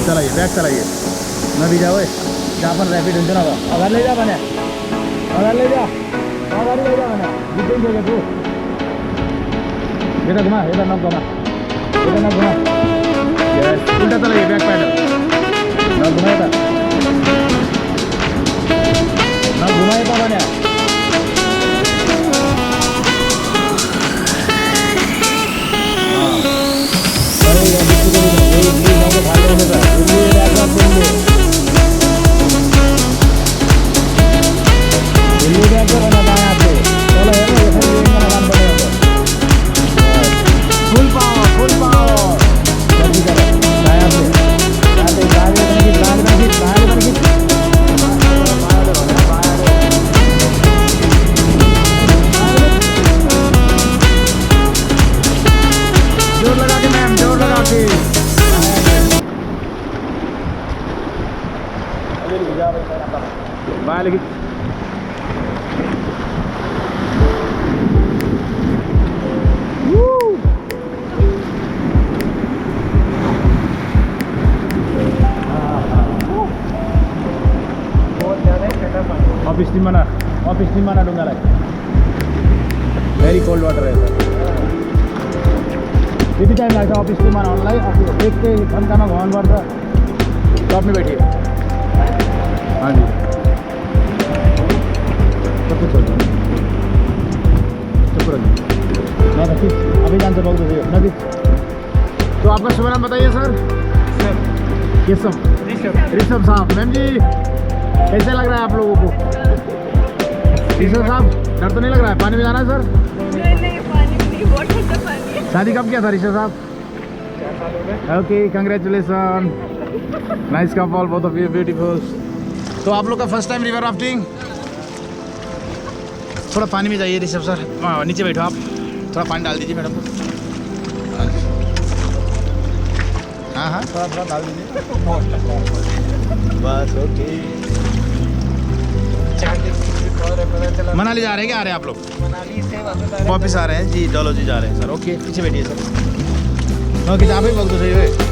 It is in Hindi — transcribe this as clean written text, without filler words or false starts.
चलाइए, बैग चलाइए, नदी जाओ जहाँ पर रैपिड हुन्छ ना अगाडि ले जा भने अगाडि ले जा भने जित्दै तू यता घुमा यता नघुमा यस उल्टा चलाइए बैक पैडल नघुमा यता भने बाहर लेके ऑफिस निमाना डुङ्गालाई भेरी कोल्ड वाटर है त्यति टाइम लाग्छ अफिस निमानालाई एकै घन्टामा घुमाउनुपर्छ टप में बैठिए हाँ जी सब कुछ होता है अभी जान से बहुत नदी। तो आपका शुभ नाम बताइए सर? ऋषभ साहब। मैम जी कैसे लग रहा है आप लोगों को? ऋषभ साहब डर तो नहीं लग रहा है? पानी में जाना है सर? नहीं पानी नहीं, वाटर का पानी है। शादी कब किया था ऋषभ साहब? Okay congratulation, nice couple, both of you beautiful. तो आप लोग का फर्स्ट टाइम रिवर राफ्टिंग? थोड़ा पानी में जाइए ऋषभ सर, नीचे बैठो आप, थोड़ा पानी डाल दीजिए मैडम को। हाँ हाँ थोड़ा डाल दीजिए बस। ओके मनाली जा रहे हैं क्या? आ रहे हैं आप लोग? मनाली से वापस आ रहे हैं जी, डोलो जी जा रहे हैं सर। ओके पीछे बैठिए सर। ओके जहाँ पे बोल दो सही है।